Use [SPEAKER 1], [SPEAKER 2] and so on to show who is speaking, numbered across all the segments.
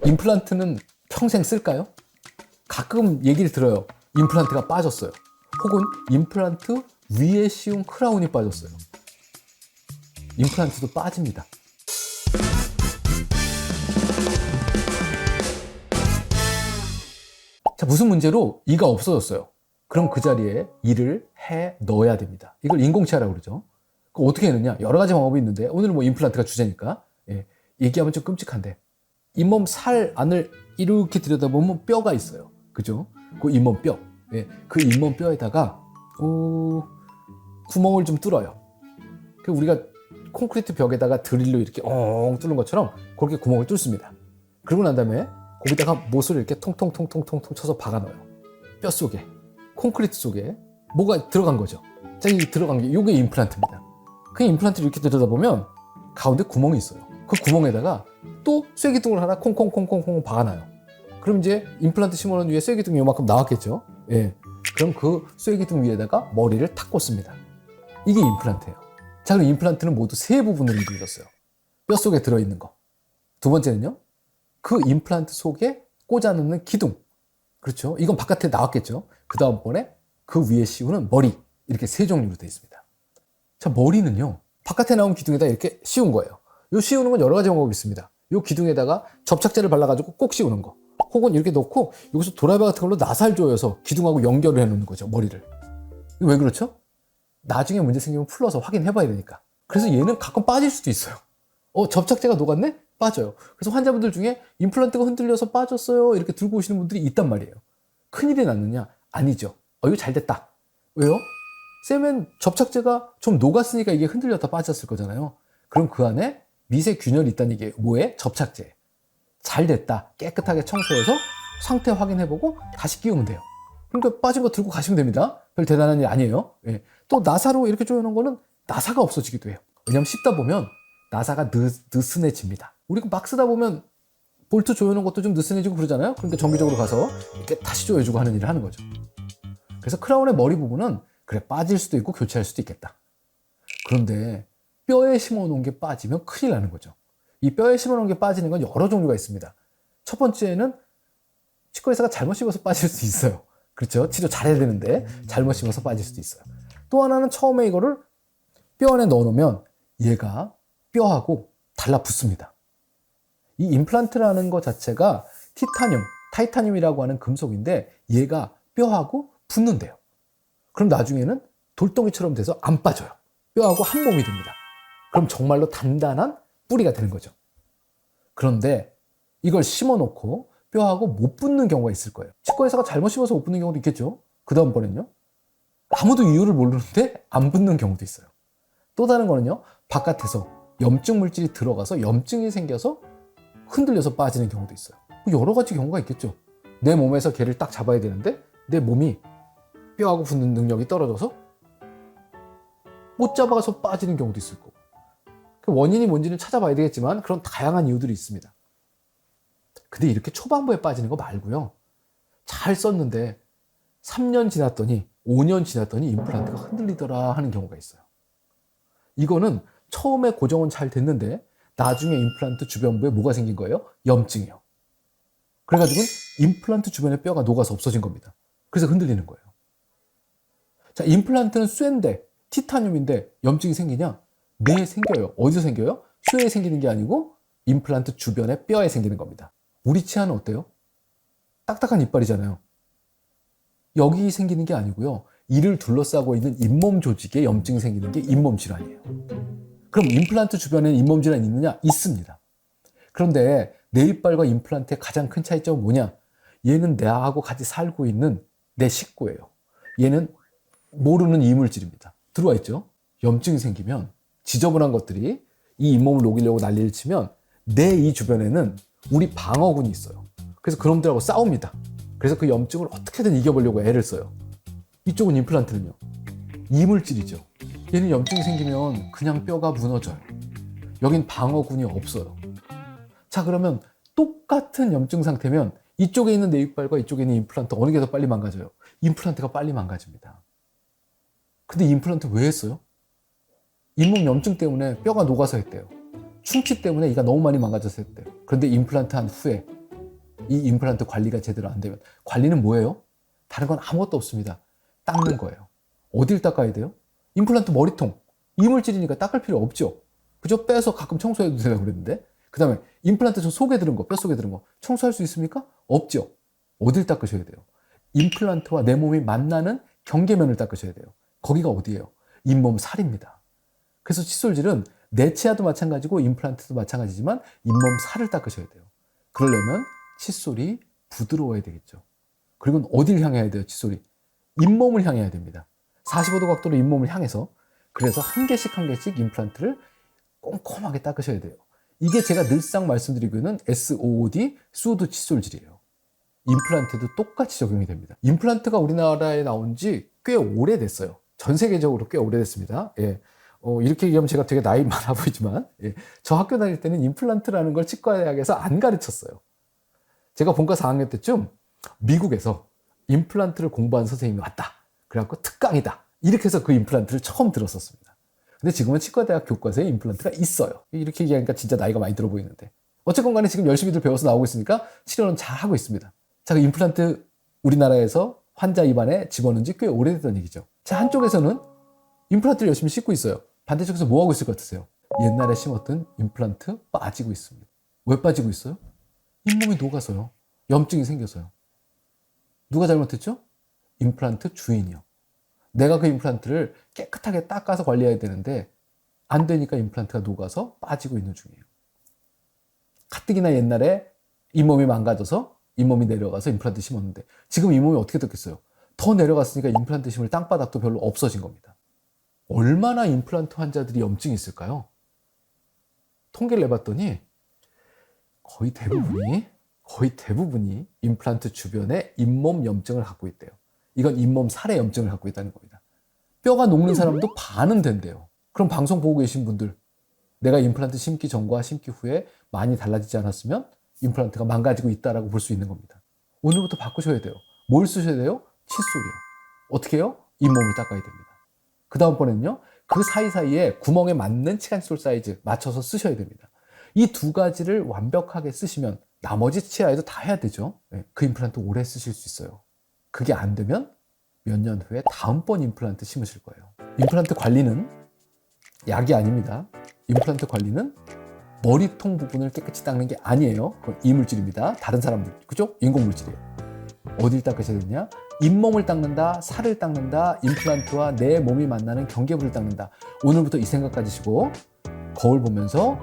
[SPEAKER 1] 임플란트는 평생 쓸까요? 가끔 얘기를 들어요. 임플란트가 빠졌어요. 혹은 임플란트 위에 씌운 크라운이 빠졌어요. 임플란트도 빠집니다. 자, 무슨 문제로 이가 없어졌어요. 그럼 그 자리에 이를 해 넣어야 됩니다. 이걸 인공치아라고 그러죠. 그럼 어떻게 해느냐? 여러 가지 방법이 있는데 오늘은 뭐 임플란트가 주제니까 얘기하면 좀 끔찍한데, 잇몸 살 안을 이렇게 들여다보면 뼈가 있어요. 그죠? 그 잇몸 뼈. 그 잇몸 뼈에다가 구멍을 좀 뚫어요. 우리가 콘크리트 벽에다가 드릴로 이렇게 엉 뚫는 것처럼 그렇게 구멍을 뚫습니다. 그러고 난 다음에 거기다가 못을 이렇게 통통통통통 쳐서 박아 넣어요. 뼈 속에, 콘크리트 속에 뭐가 들어간 거죠. 자, 이 들어간 게 이게 임플란트입니다. 그 임플란트를 이렇게 들여다보면 가운데 구멍이 있어요. 그 구멍에다가 또 쐐기둥을 하나 콩콩콩콩콩 박아놔요. 그럼 이제 임플란트 심어놓은 위에 쐐기둥이 요만큼 나왔겠죠. 그럼 그 쐐기둥 위에다가 머리를 탁 꽂습니다. 이게 임플란트예요. 자, 그럼 임플란트는 모두 세 부분으로 이루어졌어요. 뼈 속에 들어있는 거. 두 번째는요, 그 임플란트 속에 꽂아놓는 기둥. 그렇죠? 이건 바깥에 나왔겠죠. 그 다음번에 그 위에 씌우는 머리. 이렇게 세 종류로 되어 있습니다. 자, 머리는요, 바깥에 나온 기둥에다 이렇게 씌운 거예요. 요 씌우는 건 여러 가지 방법이 있습니다. 요 기둥에다가 접착제를 발라가지고 꼭 씌우는 거. 혹은 이렇게 넣고 여기서 도라이바 같은 걸로 나살 조여서 기둥하고 연결을 해놓는 거죠, 머리를. 이거 왜 그렇죠? 나중에 문제 생기면 풀러서 확인해 봐야 되니까. 그래서 얘는 가끔 빠질 수도 있어요. 접착제가 녹았네? 빠져요. 그래서 환자분들 중에 임플란트가 흔들려서 빠졌어요, 이렇게 들고 오시는 분들이 있단 말이에요. 큰일이 났느냐? 아니죠. 이거 잘 됐다. 왜요? 쌤은 접착제가 좀 녹았으니까 이게 흔들렸다 빠졌을 거잖아요. 그럼 그 안에 미세 균열이 있다는 얘기예요. 뭐에? 접착제. 잘 됐다. 깨끗하게 청소해서 상태 확인해보고 다시 끼우면 돼요. 그러니까 빠진 거 들고 가시면 됩니다. 별 대단한 일 아니에요. 또 나사로 이렇게 조여놓은 거는 나사가 없어지기도 해요. 왜냐면 씹다 보면 나사가 느슨해집니다. 우리가 막 쓰다 보면 볼트 조여놓은 것도 좀 느슨해지고 그러잖아요. 그러니까 정기적으로 가서 이렇게 다시 조여주고 하는 일을 하는 거죠. 그래서 크라운의 머리 부분은 그래, 빠질 수도 있고 교체할 수도 있겠다. 그런데 뼈에 심어놓은 게 빠지면 큰일 나는 거죠. 이 뼈에 심어놓은 게 빠지는 건 여러 종류가 있습니다. 첫 번째는 치과의사가 잘못 씹어서 빠질 수 있어요. 그렇죠? 치료 잘해야 되는데 잘못 씹어서 빠질 수도 있어요. 또 하나는 처음에 이거를 뼈 안에 넣어놓으면 얘가 뼈하고 달라붙습니다. 이 임플란트라는 것 자체가 타이타늄이라고 하는 금속인데 얘가 뼈하고 붙는데요. 그럼 나중에는 돌덩이처럼 돼서 안 빠져요. 뼈하고 한 몸이 됩니다. 그럼 정말로 단단한 뿌리가 되는 거죠. 그런데 이걸 심어놓고 뼈하고 못 붙는 경우가 있을 거예요. 치과의사가 잘못 심어서 못 붙는 경우도 있겠죠. 그 다음번에는요, 아무도 이유를 모르는데 안 붙는 경우도 있어요. 또 다른 거는요, 바깥에서 염증 물질이 들어가서 염증이 생겨서 흔들려서 빠지는 경우도 있어요. 여러 가지 경우가 있겠죠. 내 몸에서 걔를 딱 잡아야 되는데 내 몸이 뼈하고 붙는 능력이 떨어져서 못 잡아서 빠지는 경우도 있을 거고. 그 원인이 뭔지는 찾아봐야 되겠지만 그런 다양한 이유들이 있습니다. 근데 이렇게 초반부에 빠지는 거 말고요, 잘 썼는데 3년 지났더니 5년 지났더니 임플란트가 흔들리더라 하는 경우가 있어요. 이거는 처음에 고정은 잘 됐는데 나중에 임플란트 주변부에 뭐가 생긴 거예요? 염증이요. 그래가지고 임플란트 주변에 뼈가 녹아서 없어진 겁니다. 그래서 흔들리는 거예요. 자, 임플란트는 쇠인데, 티타늄인데 염증이 생기냐? 네, 생겨요. 어디서 생겨요? 쇠에 생기는 게 아니고 임플란트 주변에 뼈에 생기는 겁니다. 우리 치아는 어때요? 딱딱한 이빨이잖아요. 여기 생기는 게 아니고요, 이를 둘러싸고 있는 잇몸 조직에 염증이 생기는 게 잇몸 질환이에요. 그럼 임플란트 주변에는 잇몸 질환이 있느냐? 있습니다. 그런데 내 이빨과 임플란트의 가장 큰 차이점은 뭐냐? 얘는 나하고 같이 살고 있는 내 식구예요. 얘는 모르는 이물질입니다. 들어와 있죠? 염증이 생기면 지저분한 것들이 이 잇몸을 녹이려고 난리를 치면 내 이 주변에는 우리 방어군이 있어요. 그래서 그놈들하고 싸웁니다. 그래서 그 염증을 어떻게든 이겨보려고 애를 써요. 이쪽은 임플란트는요, 이물질이죠. 얘는 염증이 생기면 그냥 뼈가 무너져요. 여긴 방어군이 없어요. 자, 그러면 똑같은 염증 상태면 이쪽에 있는 내 이빨과 이쪽에 있는 임플란트 어느 게 더 빨리 망가져요? 임플란트가 빨리 망가집니다. 근데 임플란트 왜 했어요? 잇몸 염증 때문에 뼈가 녹아서 했대요. 충치 때문에 이가 너무 많이 망가져서 했대요. 그런데 임플란트 한 후에 이 임플란트 관리가 제대로 안 되면. 관리는 뭐예요? 다른 건 아무것도 없습니다. 닦는 거예요. 어딜 닦아야 돼요? 임플란트 머리통. 이물질이니까 닦을 필요 없죠. 그죠? 빼서 가끔 청소해도 되라고 그랬는데. 그 다음에 임플란트 저 속에 들은 거, 뼛속에 들은 거 청소할 수 있습니까? 없죠. 어딜 닦으셔야 돼요? 임플란트와 내 몸이 만나는 경계면을 닦으셔야 돼요. 거기가 어디예요? 잇몸 살입니다. 그래서 칫솔질은 내 치아도 마찬가지고 임플란트도 마찬가지지만 잇몸 살을 닦으셔야 돼요. 그러려면 칫솔이 부드러워야 되겠죠. 그리고 어딜 향해야 돼요? 칫솔이 잇몸을 향해야 됩니다. 45도 각도로 잇몸을 향해서. 그래서 한 개씩 한 개씩 임플란트를 꼼꼼하게 닦으셔야 돼요. 이게 제가 늘상 말씀드리고 있는 SOOD 수드 칫솔질이에요. 임플란트도 똑같이 적용이 됩니다. 임플란트가 우리나라에 나온 지 꽤 오래됐어요. 전 세계적으로 꽤 오래됐습니다. 예. 이렇게 얘기하면 제가 되게 나이 많아 보이지만, 예. 저 학교 다닐 때는 임플란트라는 걸 치과대학에서 안 가르쳤어요. 제가 본과 4학년 때쯤 미국에서 임플란트를 공부한 선생님이 왔다. 그래갖고 특강이다. 이렇게 해서 그 임플란트를 처음 들었었습니다. 근데 지금은 치과대학 교과서에 임플란트가 있어요. 이렇게 얘기하니까 진짜 나이가 많이 들어 보이는데. 어쨌건 간에 지금 열심히들 배워서 나오고 있으니까 치료는 잘 하고 있습니다. 자, 그 임플란트 우리나라에서 환자 입안에 집어넣은 지 꽤 오래됐다는 얘기죠. 자, 한쪽에서는 임플란트를 열심히 씻고 있어요. 반대쪽에서 뭐 하고 있을 것 같으세요? 옛날에 심었던 임플란트 빠지고 있습니다. 왜 빠지고 있어요? 잇몸이 녹아서요. 염증이 생겨서요. 누가 잘못했죠? 임플란트 주인이요. 내가 그 임플란트를 깨끗하게 닦아서 관리해야 되는데 안 되니까 임플란트가 녹아서 빠지고 있는 중이에요. 가뜩이나 옛날에 잇몸이 망가져서 잇몸이 내려가서 임플란트 심었는데 지금 잇몸이 어떻게 됐겠어요? 더 내려갔으니까 임플란트 심을 땅바닥도 별로 없어진 겁니다. 얼마나 임플란트 환자들이 염증이 있을까요? 통계를 내봤더니 거의 대부분이 임플란트 주변에 잇몸 염증을 갖고 있대요. 이건 잇몸 살의 염증을 갖고 있다는 겁니다. 뼈가 녹는 사람도 반은 된대요. 그럼 방송 보고 계신 분들, 내가 임플란트 심기 전과 심기 후에 많이 달라지지 않았으면 임플란트가 망가지고 있다라고 볼 수 있는 겁니다. 오늘부터 바꾸셔야 돼요. 뭘 쓰셔야 돼요? 칫솔이요. 어떻게 해요? 잇몸을 닦아야 됩니다. 그 다음번에는요, 그 사이사이에 구멍에 맞는 치간칫솔 사이즈 맞춰서 쓰셔야 됩니다. 이 두 가지를 완벽하게 쓰시면 나머지 치아에도 다 해야 되죠. 그 임플란트 오래 쓰실 수 있어요. 그게 안 되면 몇 년 후에 다음번 임플란트 심으실 거예요. 임플란트 관리는 약이 아닙니다. 임플란트 관리는 머리통 부분을 깨끗이 닦는 게 아니에요. 그건 이물질입니다. 다른 사람들, 그죠? 인공물질이에요. 어딜 닦으셔야 되냐? 잇몸을 닦는다, 살을 닦는다, 임플란트와 내 몸이 만나는 경계부를 닦는다. 오늘부터 이 생각 가지시고 거울 보면서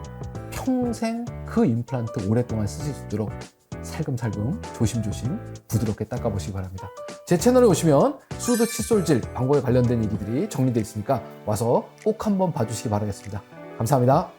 [SPEAKER 1] 평생 그 임플란트 오랫동안 쓰실 수 있도록 살금살금 조심조심 부드럽게 닦아보시기 바랍니다. 제 채널에 오시면 수드 칫솔질 방법에 관련된 얘기들이 정리되어 있으니까 와서 꼭 한번 봐주시기 바라겠습니다. 감사합니다.